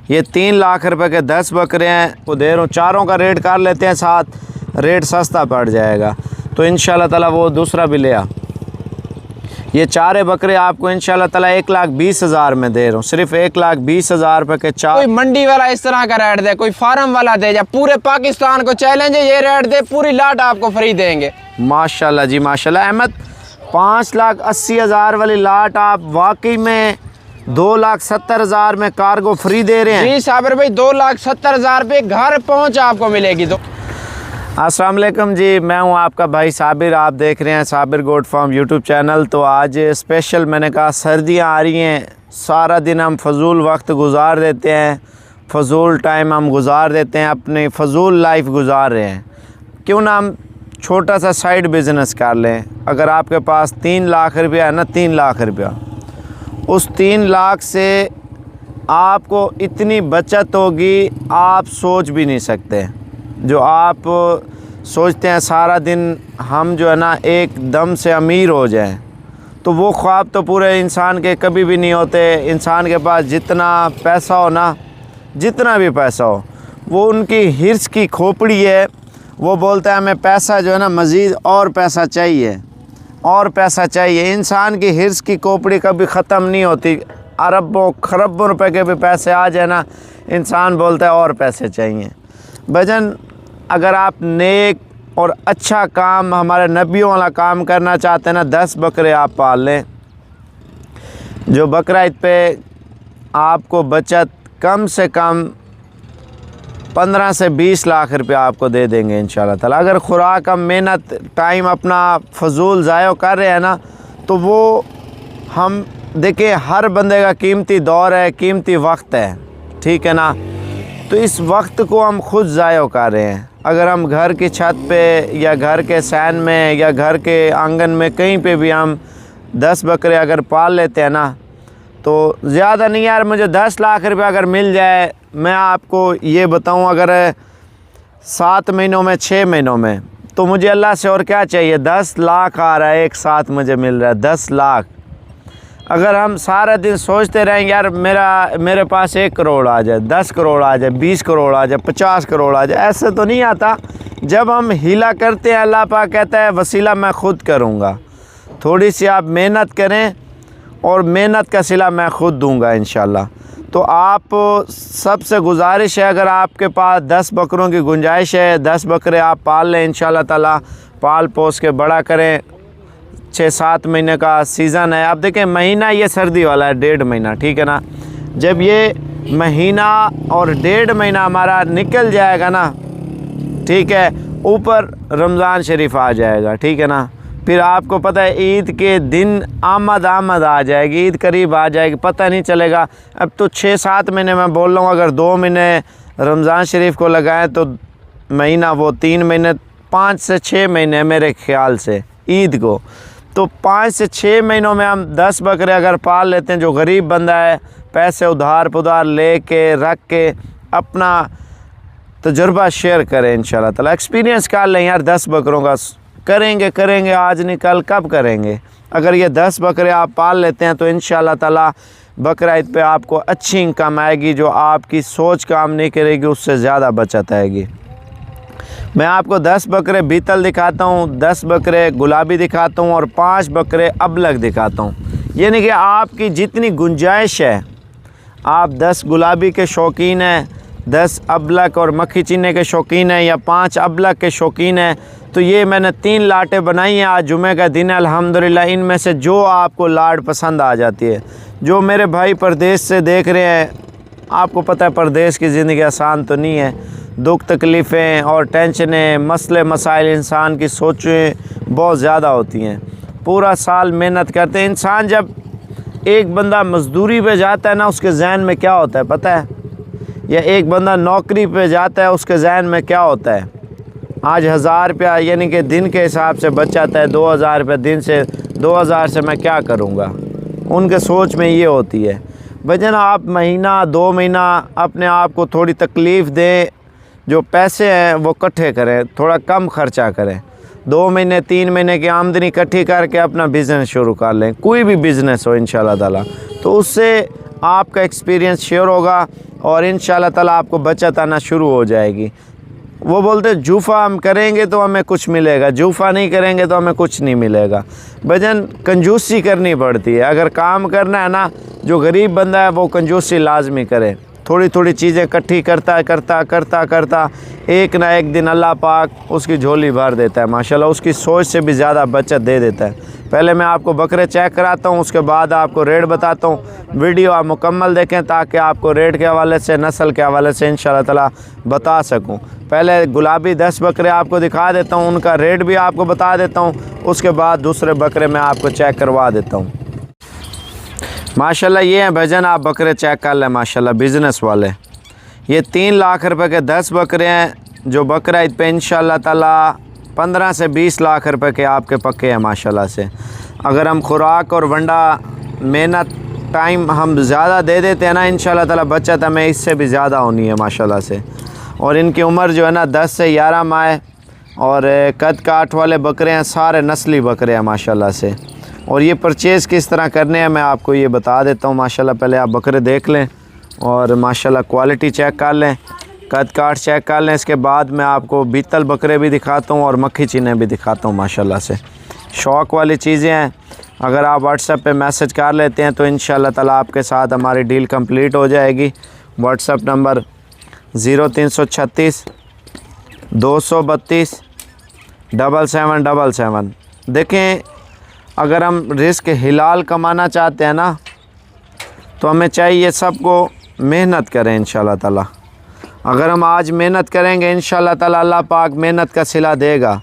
ये 3 लाख रुपए के 10 बकरे हैं, वो दे रहा हूँ। चारों का रेट कर लेते हैं साथ, रेट सस्ता पड़ जाएगा। तो इंशाल्लाह ताला वो दूसरा भी ले आ। ये 4 बकरे आपको इंशाल्लाह ताला 1,20,000 में दे रहा हूँ, सिर्फ 1,20,000 रुपए के 4। कोई मंडी वाला इस तरह का रेट दे, कोई फार्म वाला दे, या पूरे पाकिस्तान को चैलेंज है ये रेट दे, पूरी लाट आपको फ्री देंगे। माशाल्लाह जी माशाल्लाह। अहमद 5,80,000 वाली लाट आप वाकई में 2,70,000 में कार्गो फ्री दे रहे हैं। जी साबिर भाई 2,70,000 पे घर पहुंच आपको मिलेगी। तो अस्सलाम वालेकुम जी, मैं हूं आपका भाई साबिर, आप देख रहे हैं Sabir goat farm YouTube channel. तो आज स्पेशल मैंने कहा सर्दियां आ रही हैं, सारा दिन हम फजूल वक्त गुजार देते हैं, फजूल टाइम हम गुजार देते हैं, अपनी फजूल लाइफ गुजार रहे हैं। क्यों ना हम छोटा सा साइड बिज़नेस कर लें। अगर आपके पास 3 लाख रुपया है ना, 3 लाख रुपया, उस 3 लाख से आपको इतनी बचत होगी आप सोच भी नहीं सकते। जो आप सोचते हैं सारा दिन हम जो है ना एकदम से अमीर हो जाएं, तो वो ख्वाब तो पूरे इंसान के कभी भी नहीं होते। इंसान के पास जितना पैसा हो ना, जितना भी पैसा हो, वो उनकी हिर्स की खोपड़ी है। वो बोलता है हमें पैसा जो है ना मज़ीद और पैसा चाहिए, और पैसा चाहिए। इंसान की हिर्स की खोपड़ी कभी ख़त्म नहीं होती। अरबों खरबों रुपए के भी पैसे आ जाए ना, इंसान बोलता है और पैसे चाहिए। भजन अगर आप नेक और अच्छा काम, हमारे नबियों वाला काम करना चाहते हैं ना, 10 बकरे आप पाल लें। जो बकरा ईद पे आपको बचत कम से कम 15 से 20 लाख रुपया आपको दे देंगे इंशाल्लाह ताला। अगर खुराक हम मेहनत टाइम अपना फजूल ज़ाया कर रहे हैं ना, तो वो हम देखिए हर बंदे का कीमती दौर है, कीमती वक्त है, ठीक है ना। तो इस वक्त को हम खुद ज़ाया कर रहे हैं। अगर हम घर की छत पे या घर के सैन में या घर के आंगन में कहीं पे भी हम 10 बकरे अगर पाल लेते हैं ना, तो ज़्यादा नहीं यार, मुझे 10 लाख रुपया अगर मिल जाए, मैं आपको ये बताऊं, अगर 7 महीनों में 6 महीनों में, तो मुझे अल्लाह से और क्या चाहिए। 10 लाख आ रहा है एक साथ मुझे मिल रहा है, 10 लाख। अगर हम सारा दिन सोचते रहें यार मेरे पास 1 करोड़ आ जाए, 10 करोड़ आ जाए, 20 करोड़ आ जाए, 50 करोड़ आ जाए, ऐसे तो नहीं आता। जब हम हीला करते हैं, अल्लाह पाक कहता है वसीला मैं ख़ुद करूँगा। थोड़ी सी आप मेहनत करें और मेहनत का सिला मैं ख़ुद दूँगा इंशाल्लाह। तो आप सबसे गुजारिश है, अगर आपके पास 10 बकरों की गुंजाइश है, 10 बकरे आप पाल लें इंशाल्लाह ताला। पाल पोस के बड़ा करें। 6-7 महीने का सीज़न है। आप देखें महीना ये सर्दी वाला है, 1.5 महीना, ठीक है ना। जब ये महीना और 1.5 महीना हमारा निकल जाएगा ना, ठीक है, ऊपर रमज़ान शरीफ आ जाएगा, ठीक है ना। फिर आपको पता है ईद के दिन आमद आ जाएगी, ईद करीब आ जाएगी, पता नहीं चलेगा। अब तो 6-7 महीने मैं बोल रहा हूँ, अगर 2 महीने रमज़ान शरीफ को लगाएं तो महीना वो 3 महीने, 5 से 6 महीने मेरे ख्याल से ईद को। तो 5 से 6 महीनों में हम 10 बकरे अगर पाल लेते हैं, जो गरीब बंदा है पैसे उधार पुधार ले के रख के अपना तजुर्बा शेयर करें इंशाल्लाह ताला। एक्सपीरियंस कर लें यार, 10 बकरों का करेंगे आज नहीं कल, कब करेंगे। अगर ये 10 बकरे आप पाल लेते हैं तो इंशाल्लाह ताला बकरा ईद पे आपको अच्छी इनकम आएगी। जो आपकी सोच काम नहीं करेगी उससे ज़्यादा बचत आएगी। मैं आपको 10 बकरे बीतल दिखाता हूँ, 10 बकरे गुलाबी दिखाता हूँ और 5 बकरे अबलग दिखाता हूँ। यानी कि आपकी जितनी गुंजाइश है, आप 10 गुलाबी के शौकीन हैं, 10 अबलग और मक्खी चीने के शौकीन हैं, या 5 अबलग के शौकीन हैं, तो ये मैंने 3 लाटें बनाई हैं। आज जुमे का दिन है अल्हम्दुलिल्लाह। इनमें से जो आपको लाट पसंद आ जाती है, जो मेरे भाई परदेश से देख रहे हैं, आपको पता है परदेश की ज़िंदगी आसान तो नहीं है। दुख तकलीफ़ें और टेंशनें, मसले मसाइल, इंसान की सोचें बहुत ज़्यादा होती हैं। पूरा साल मेहनत करते हैं इंसान। जब एक बंदा मज़दूरी पे जाता है ना, उसके जहन में क्या होता है पता है, या एक बंदा नौकरी पे जाता है उसके जहन में क्या होता है। आज 1000 रुपया यानी कि दिन के हिसाब से बच जाता है, 2000 रुपये दिन से, 2000 से मैं क्या करूँगा, उनके सोच में ये होती है। भजन आप महीना 2 महीना अपने आप को थोड़ी तकलीफ़ दें, जो पैसे हैं वो इकट्ठे करें, थोड़ा कम खर्चा करें। 2 महीने 3 महीने की आमदनी इकट्ठी करके अपना बिज़नेस शुरू कर लें, कोई भी बिज़नेस हो इंशाल्लाह ताला। तो उससे आपका एक्सपीरियंस शेयर होगा और इंशाल्लाह ताला आपको बचत आना शुरू हो जाएगी। वो बोलते जूफ़ा हम करेंगे तो हमें कुछ मिलेगा, जूफ़ा नहीं करेंगे तो हमें कुछ नहीं मिलेगा। भजन कंजूसी करनी पड़ती है। अगर काम करना है ना, जो गरीब बंदा है वो कंजूसी लाजमी करे। थोड़ी थोड़ी चीज़ें इकट्ठी करता करता एक ना एक दिन अल्लाह पाक उसकी झोली भर देता है माशाल्लाह, उसकी सोच से भी ज़्यादा बचत दे देता है। पहले मैं आपको बकरे चेक कराता हूँ, उसके बाद आपको रेट बताता हूँ। वीडियो आप मुकम्मल देखें ताकि आपको रेट के हवाले से, नस्ल के हवाले से इंशाल्लाह ताला बता सकूँ। पहले गुलाबी 10 बकरे आपको दिखा देता हूँ, उनका रेट भी आपको बता देता हूँ। उसके बाद दूसरे बकरे मैं आपको चेक करवा देता हूँ। माशाल्लाह ये हैं भजन, आप बकरे चेक कर लें माशाल्लाह, बिज़नेस वाले। ये 3 लाख रुपए के 10 बकरे हैं, जो बकरा ईद पे इंशाल्लाह ताला 15 से 20 लाख रुपए के आपके पक्के हैं माशाल्लाह से। अगर हम खुराक और वंडा मेहनत टाइम हम ज़्यादा दे देते हैं ना, इंशाल्लाह ताला बचत हमें इससे भी ज़्यादा होनी है माशाल्लाह से। और इनकी उम्र जो है ना 10 से 11 माह और कद काठ वाले बकरे हैं, सारे नस्ली बकरे हैं माशाल्लाह से। और ये परचेज़ किस तरह करने हैं मैं आपको ये बता देता हूँ माशाल्लाह। पहले आप बकरे देख लें और माशाल्लाह क्वालिटी चेक कर लें, कद काठ चेक कर लें। इसके बाद मैं आपको बीतल बकरे भी दिखाता हूँ और मक्खी चीने भी दिखाता हूँ माशाल्लाह से। शौक़ वाली चीज़ें हैं। अगर आप व्हाट्सएप पे मैसेज कर लेते हैं तो इंशाल्लाह ताला आपके साथ हमारी डील कंप्लीट हो जाएगी। WhatsApp number 0336 232 7777। देखें, अगर हम रिस्क हिलाल कमाना चाहते हैं ना, तो हमें चाहिए सबको मेहनत करें इंशाल्लाह ताला। अगर हम आज मेहनत करेंगे इंशाल्लाह ताला अल्लाह पाक मेहनत का सिला देगा।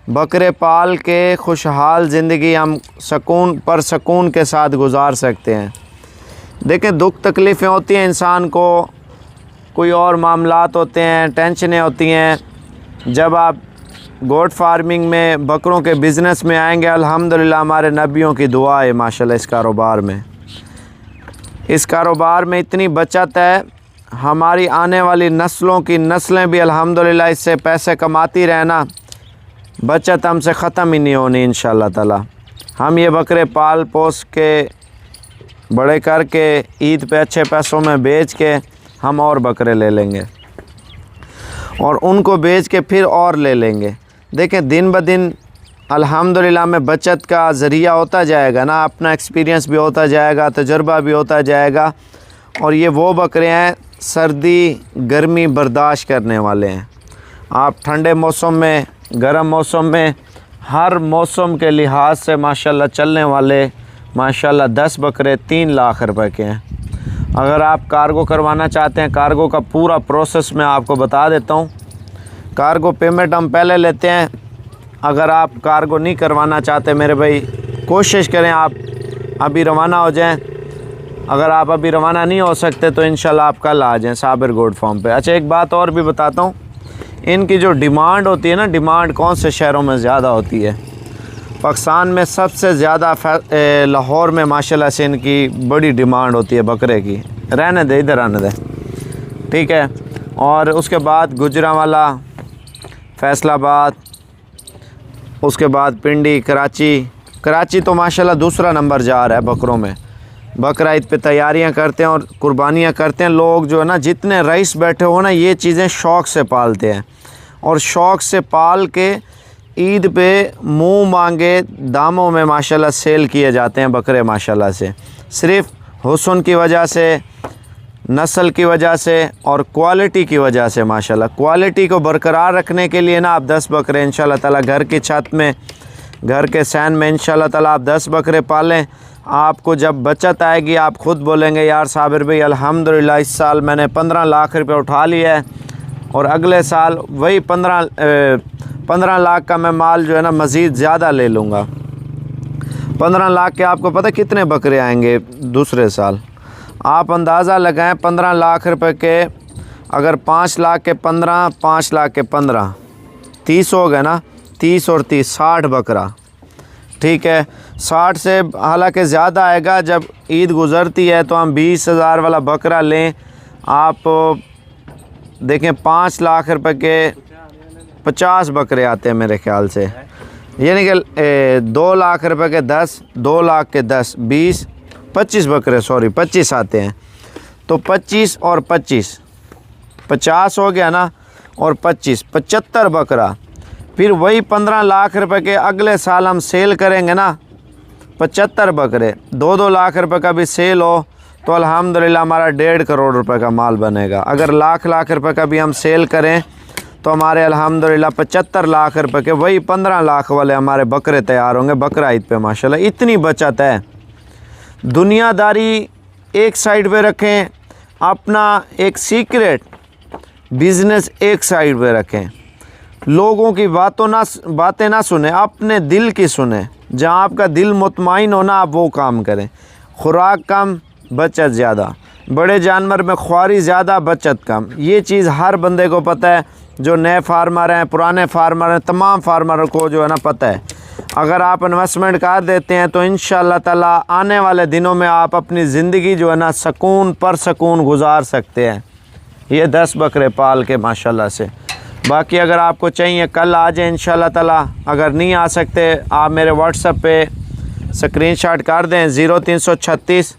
बकरे पाल के खुशहाल ज़िंदगी हम सुकून के साथ गुजार सकते हैं। देखें, दुख तकलीफ़ें होती हैं इंसान को, कोई और मामलात होते हैं, टेंशनें होती हैं। जब आप गोट फार्मिंग में, बकरों के बिज़नेस में आएंगे, अल्हम्दुलिल्लाह हमारे नबियों की दुआ है माशाल्लाह। इस कारोबार में इतनी बचत है, हमारी आने वाली नस्लों की नस्लें भी अल्हम्दुलिल्लाह इससे पैसे कमाती रहना, बचत हमसे ख़त्म ही नहीं होनी इंशाल्लाह ताला। हम ये बकरे पाल पोस के बड़े करके ईद पे अच्छे पैसों में बेच के हम और बकरे ले लेंगे और उनको बेच के फिर और ले लेंगे। देखें, दिन ब दिन अल्हम्दुलिल्लाह में बचत का ज़रिया होता जाएगा ना, अपना एक्सपीरियंस भी होता जाएगा, तजुर्बा भी होता जाएगा। और ये वो बकरे हैं सर्दी गर्मी बर्दाश्त करने वाले हैं। आप ठंडे मौसम में, गर्म मौसम में, हर मौसम के लिहाज से माशाल्लाह चलने वाले माशाल्लाह 10 बकरे 3 लाख रुपए के हैं। अगर आप कार्गो करवाना चाहते हैं, कार्गो का पूरा प्रोसेस मैं आपको बता देता हूँ। कार्गो पेमेंट हम पहले लेते हैं। अगर आप कार्गो नहीं करवाना चाहते मेरे भाई, कोशिश करें आप अभी रवाना हो जाएं। अगर आप अभी रवाना नहीं हो सकते तो इंशाल्लाह आप कल आ जाएं साबिर गोट फार्म पे। अच्छा, एक बात और भी बताता हूँ, इनकी जो डिमांड होती है ना, डिमांड कौन से शहरों में ज़्यादा होती है? पाकिस्तान में सबसे ज़्यादा लाहौर में माशाल्लाह से इनकी बड़ी डिमांड होती है बकरे की। रहने दे, इधर आने दे, ठीक है। और उसके बाद गुजरांवाला, फैसलाबाद, उसके बाद पिंडी, कराची तो माशाल्लाह दूसरा नंबर जा रहा है बकरों में। बकरा ईद पे तैयारियां करते हैं और कुर्बानियां करते हैं लोग। जो है ना, जितने रईस बैठे हो ना, ये चीज़ें शौक़ से पालते हैं और शौक़ से पाल के ईद पे मुँह मांगे दामों में माशाल्लाह सेल किए जाते हैं बकरे माशाल्लाह से। सिर्फ़ हुस्न की वजह से, नस्ल की वजह से और क्वालिटी की वजह से माशाल्लाह। क्वालिटी को बरकरार रखने के लिए ना आप 10 बकरे इंशाल्लाह ताला घर की छत में, घर के सैन में इंशाल्लाह ताला आप 10 बकरे पालें। आपको जब बचत आएगी आप ख़ुद बोलेंगे, यार साबिर भाई अल्हम्दुलिल्लाह इस साल मैंने 15 लाख रुपये उठा लिया है और अगले साल वही 15 लाख का मैं माल जो है ना मज़ीद ज़्यादा ले लूँगा। 15 लाख के आपको पता कितने बकरे आएंगे दूसरे साल? आप अंदाज़ा लगाएं, 15 लाख रुपए के अगर 5 लाख के 15, 5 लाख के 15, 30 हो गए ना, 30 और 30 60 बकरा, ठीक है। 60 से हालांकि ज़्यादा आएगा, जब ईद गुज़रती है तो हम 20,000 वाला बकरा लें। आप देखें 5 लाख रुपए के 50 बकरे आते हैं मेरे ख्याल से, यानी कि 2 लाख रुपए के 10, 2 लाख के 10, 20, 25 बकरे, सॉरी 25 आते हैं। तो 25 और 25 50 हो गया ना, और 25 75 बकरा। फिर वही 15 लाख रुपए के अगले साल हम सेल करेंगे ना, 75 बकरे 2-2 लाख रुपए का भी सेल हो तो अल्हम्दुलिल्लाह हमारा 1.5 करोड़ रुपए का माल बनेगा। अगर लाख रुपए का भी हम सेल करें तो हमारे अल्हम्दुलिल्लाह 75 लाख रुपए के वही 15 लाख वाले हमारे बकरे तैयार होंगे बकरा ईद पे। माशाल्लाह इतनी बचत है। दुनियादारी एक साइड पे रखें, अपना एक सीक्रेट बिज़नेस एक साइड पे रखें, लोगों की बातें ना सुने, अपने दिल की सुने। जहाँ आपका दिल मुतमईन हो ना, आप वो काम करें। खुराक कम, बचत ज़्यादा। बड़े जानवर में ख्वारी ज़्यादा, बचत कम। ये चीज़ हर बंदे को पता है, जो नए फार्मर हैं, पुराने फार्मर हैं, तमाम फार्मर को जो है ना पता है। अगर आप इन्वेस्टमेंट कर देते हैं तो इंशाअल्लाह ताला आने वाले दिनों में आप अपनी ज़िंदगी जो है ना सुकून पर सुकून गुजार सकते हैं। ये 10 बकरे पाल के माशाल्लाह से। बाकी अगर आपको चाहिए कल आ जाए इंशाअल्लाह ताला। अगर नहीं आ सकते आप मेरे व्हाट्सएप पे स्क्रीनशॉट कर दें 0336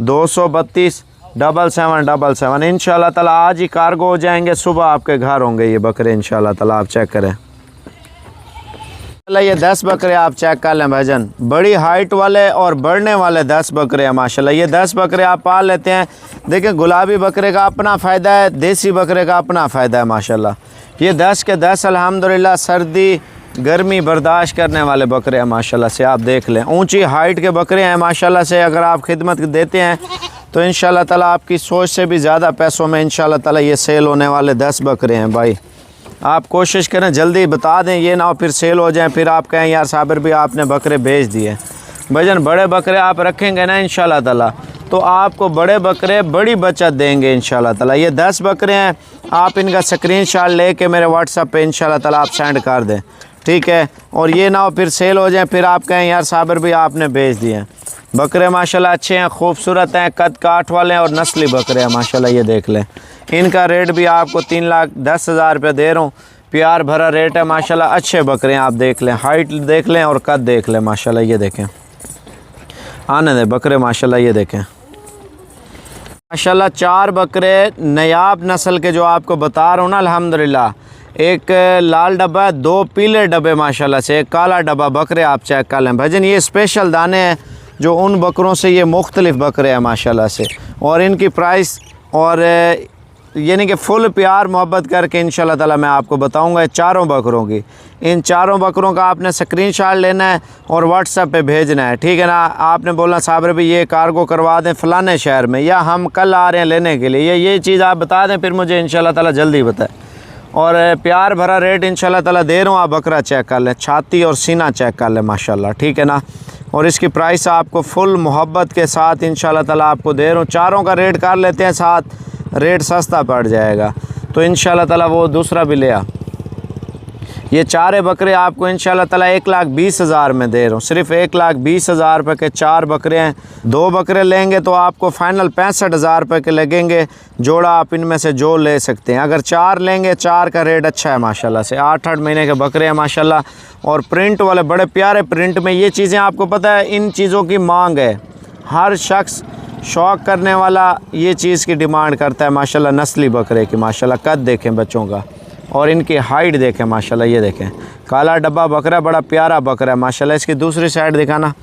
232 7777। इंशाअल्लाह ताला आज ही कार्गो हो जाएंगे, सुबह आपके घर होंगे ये बकरे इंशाअल्लाह ताला। आप चेक करें। ये 10 बकरे आप चेक कर लें भाईजान, बड़ी हाइट वाले और बढ़ने वाले 10 बकरे हैं माशाल्लाह। ये 10 बकरे आप पाल लेते हैं। देखिए गुलाबी बकरे का अपना फ़ायदा है, देसी बकरे का अपना फ़ायदा है माशाल्लाह। ये 10 के 10 अल्हम्दुलिल्लाह सर्दी गर्मी बर्दाश्त करने वाले बकरे हैं माशाल्लाह से। आप देख लें ऊंची हाइट के बकरे हैं माशाल्लाह से। अगर आप खिदमत देते हैं तो इंशाअल्लाह ताला आपकी सोच से भी ज़्यादा पैसों में इंशाअल्लाह ताला ये सेल होने वाले 10 बकरे हैं भाई। आप कोशिश करें जल्दी बता दें, ये ना हो फिर सेल हो जाए, फिर आप कहें यार साबिर भी आपने बकरे भेज दिए। भाईजान बड़े बकरे आप रखेंगे ना इंशाअल्लाह ताला तो आपको बड़े बकरे बड़ी बचत देंगे इंशाअल्लाह ताला। ये 10 बकरे हैं, आप इनका स्क्रीनशॉट लेके मेरे व्हाट्सएप पे इंशाअल्लाह ताला आप सेंड कर दें, ठीक है। और ये ना हो फिर सेल हो जाए, फिर आप कहें यार साबिर भी आपने भेज दिए। बकरे माशाल्लाह अच्छे हैं, खूबसूरत हैं, कद काठ वाले हैं और नस्ली बकरे हैं माशाल्लाह। ये देख लें, इनका रेट भी आपको 3,10,000 रुपये दे रहा हूँ। प्यार भरा रेट है माशाल्लाह। अच्छे बकरे हैं, आप देख लें, हाइट देख लें और कद देख लें माशाल्लाह। ये देखें, आने दें बकरे माशाल्लाह। ये देखें माशाल्लाह 4 बकरे नयाब नस्ल के जो आपको बता रहा हूँ ना अल्हम्दुलिल्लाह। एक लाल डब्बा है, 2 पीले डब्बे माशाल्लाह से, एक काला डब्बा बकरे आप चेक कर लें भाईजान। ये स्पेशल दाने हैं जो उन बकरों से ये मुख्तलिफ बकरे हैं माशाल्लाह से। और इनकी प्राइस और यानी कि फुल प्यार मोहब्बत करके इंशाल्लाह ताला मैं आपको बताऊंगा चारों बकरों की। इन चारों बकरों का आपने स्क्रीनशॉट लेना है और व्हाट्सएप पे भेजना है, ठीक है ना। आपने बोलना साबिर भी ये कार्गो करवा दें फ़लाने शहर में, या हम कल आ रहे हैं लेने के लिए, ये चीज़ आप बता दें, फिर मुझे इंशाल्लाह ताला जल्दी बताएं। और प्यार भरा रेट इंशाल्लाह ताला दे रहा हूँ। आप बकरा चेक कर लें, छाती और सीना चेक कर लें माशाल्लाह, ठीक है ना। और इसकी प्राइस आपको फुल मोहब्बत के साथ इंशाल्लाह ताला आपको दे रहा हूँ। चारों का रेट कर लेते हैं साथ, रेट सस्ता पड़ जाएगा तो इंशाल्लाह ताला वो दूसरा भी ले आ। ये 4 बकरे आपको इंशाल्लाह ताला 1,20,000 में दे रहा हूँ। सिर्फ 1,20,000 रुपये के 4 बकरे हैं। 2 बकरे लेंगे तो आपको फ़ाइनल 65,000 रुपये के लगेंगे। जोड़ा आप इनमें से जो ले सकते हैं। अगर 4 लेंगे, 4 का रेट अच्छा है माशाल्लाह से। 8-8 महीने के बकरे हैं माशाल्लाह। और प्रिंट वाले बड़े प्यारे प्रिंट में, ये चीज़ें आपको पता है इन चीज़ों की मांग है। हर शख्स शौक़ करने वाला ये चीज़ की डिमांड करता है माशाल्लाह। नस्ली बकरे की माशाल्लाह कद देखें बच्चों का और इनकी हाइट देखें माशाल्लाह। ये देखें काला डब्बा बकरा, बड़ा प्यारा बकरा है माशाल्लाह। इसकी दूसरी साइड दिखाना,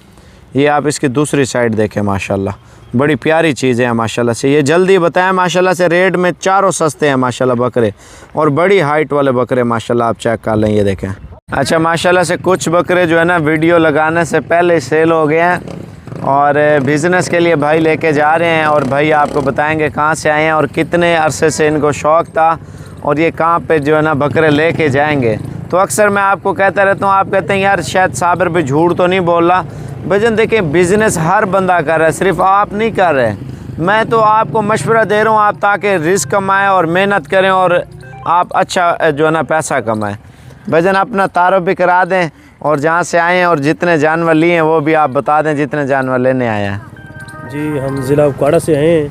ये आप इसकी दूसरी साइड देखें माशाल्लाह। बड़ी प्यारी चीज़ें हैं माशाल्लाह से। ये जल्दी बताएं माशाल्लाह से, रेट में चारों सस्ते हैं माशाल्लाह बकरे। और बड़ी हाइट वाले बकरे माशाल्लाह आप चेक कर लें। ये देखें अच्छा माशाल्लाह से कुछ बकरे जो है ना वीडियो लगाने से पहले सेल हो गए हैं और बिज़नेस के लिए भाई लेके जा रहे हैं। और भाई आपको बताएंगे कहाँ से आए हैं और कितने अरसे से इनको शौक़ था और ये कहाँ पे जो है ना बकरे लेके जाएंगे। तो अक्सर मैं आपको कहता रहता हूँ, आप कहते हैं यार शायद साबिर भी झूठ तो नहीं बोल रहा। भाईजान देखिए बिज़नेस हर बंदा कर रहा है, सिर्फ आप नहीं कर रहे। मैं तो आपको मशवरा दे रहा हूँ आप ताकि रिस्क कमाएँ और मेहनत करें और आप अच्छा जो है ना पैसा कमाएँ। भाईजान अपना तारुफ भी करा दें और जहाँ से आए हैं और जितने जानवर लिए हैं वो भी आप बता दें जितने जानवर लेने आए हैं। जी हम ज़िला उकाड़ा से आए हैं,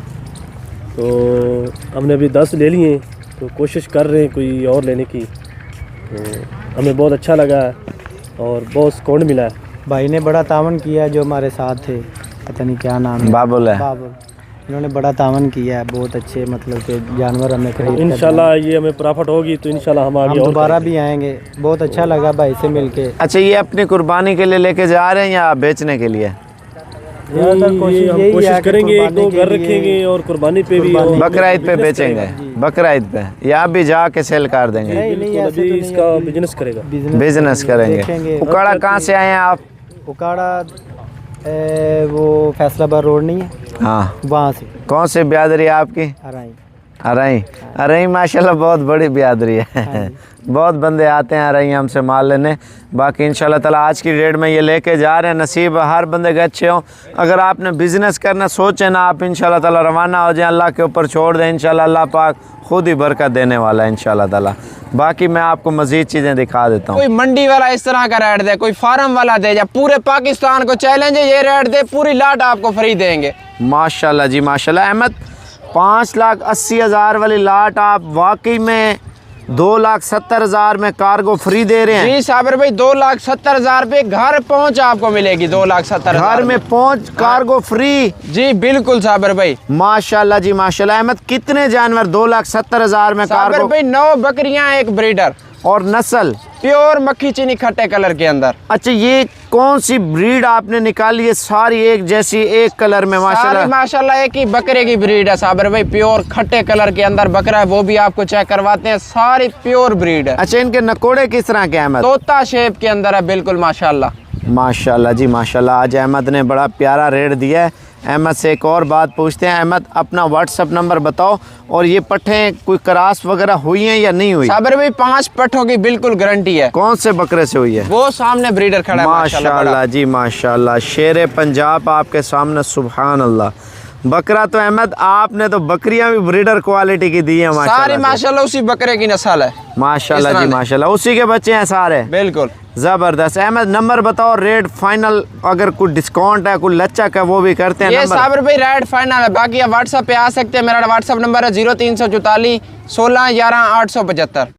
तो हमने अभी 10 ले लिए, तो कोशिश कर रहे हैं कोई और लेने की। तो हमें बहुत अच्छा लगा और बहुत सुकून मिला है। भाई ने बड़ा तावन किया जो हमारे साथ थे, पता नहीं क्या नाम है, बाबुल है। बाबुल। इन्होंने बड़ा तावन किया है, बहुत अच्छे मतलब कि जानवर हमें खरीद कर इंशाल्लाह ये हमें प्रॉफिट होगी तो इंशाल्लाह हम दिए। आगे हम और दोबारा भी आएंगे। बहुत अच्छा लगा भाई से मिलके। अच्छा, ये अपनी कुर्बानी के लिए लेके जा रहे हैं या बेचने के लिए? ज़्यादातर कोशिश हम यही कोशिश है कि करेंगे, एक कुर्बानी दो के घर लिए- रखेंगे और कुर्बानी पे भी कुर्बानी- और बकरा ईद पे बिजनेस बेचेंगे, करेगा। बकरा ईद पे, या भी जाके सेल कर देंगे? नहीं, बिल्कुल, ऐसे अभी तो नहीं इसका है। बिजनेस करेगा। बिजनेस करेंगे। देखेंगे। उकाड़ा कहाँ से आए हैं आप? उकाड़ा वो फैसलाबाद रोड नहीं है, हाँ, वहाँ से कौन सी बिरादरी है आपकी? हराई। अरई। अरई माशाल्लाह बहुत बड़ी बिरादरी है। बहुत बंदे आते हैं अरई हमसे माल लेने। बाकी इंशाल्लाह ताला आज की डेट में ये लेके जा रहे हैं। नसीब हर बंदे के अच्छे हों। अगर आपने बिज़नेस करना सोचे ना, आप इंशाल्लाह ताला रवाना हो जाएं, अल्लाह के ऊपर छोड़ दें, इंशाल्लाह अल्लाह पाक खुद ही बरकत देने वाला है इंशाल्लाह ताला। बाकी मैं आपको मज़ीद चीज़ें दिखा देता हूँ। कोई मंडी वाला इस तरह का रेट दे, कोई फार्म वाला दे, या पूरे पाकिस्तान को चैलेंज है ये रेट दे, पूरी लाट आपको फ्री देंगे। माशाल्लाह जी माशाल्लाह। अहमद, 5,80,000 वाली लाट आप वाकई में 2,70,000 में कार्गो फ्री दे रहे हैं? जी साबिर भाई, 2,70,000 पे घर पहुंच आपको मिलेगी। 2,70,000 घर में पहुंच कार्गो फ्री? जी बिल्कुल साबिर भाई। माशाल्लाह जी माशाल्लाह। अहमद, कितने जानवर 2,70,000 में साबिर कार्गो? भाई 9 बकरियां, एक ब्रीडर और नस्ल? प्योर मक्खी चीनी खट्टे कलर के अंदर। अच्छा, ये कौन सी ब्रीड आपने निकाली है? सारी एक जैसी, एक कलर में सारी माशाल्लाह। माशाल्लाह एक ही बकरे की ब्रीड है साबिर भाई, प्योर खट्टे कलर के अंदर बकरा है, वो भी आपको चेक करवाते हैं। सारी प्योर ब्रीड है। अच्छा, इनके नकोड़े किस तरह के अहमद? तोता शेप के अंदर है बिल्कुल माशाल्लाह। माशाल्लाह जी माशाल्लाह। आज अहमद ने बड़ा प्यारा रेट दिया है। अहमद से एक और बात पूछते हैं। अहमद, अपना व्हाट्सअप नंबर बताओ, और ये पट्ठें कोई क्रॉस वगैरह हुई हैं या नहीं हुई? साबिर भाई 5 पट्ठों की बिल्कुल गारंटी है। कौन से बकरे से हुई है? वो सामने ब्रीडर खड़ा है माशाल्लाह बड़ा। माशाल्लाह जी माशाल्लाह। शेर पंजाब आपके सामने, सुभान अल्लाह। बकरा तो अहमद आपने तो बकरियां भी ब्रीडर क्वालिटी की दी है सारी माशाल्लाह। माशाल्लाह उसी बकरे की नस्ल है माशाल्लाह इस जी तरह माशाल्लाह। उसी के बच्चे हैं सारे? बिल्कुल। जबरदस्त। अहमद, नंबर बताओ, रेट फाइनल, अगर कोई डिस्काउंट है, कोई लच्चक है, वो भी करते हैं। ये नंबर साबिर भाई रेट फाइनल है। बाकी आप व्हाट्सएप पे आ सकते हैं। मेरा व्हाट्सएप नंबर है 0344 16 11 875।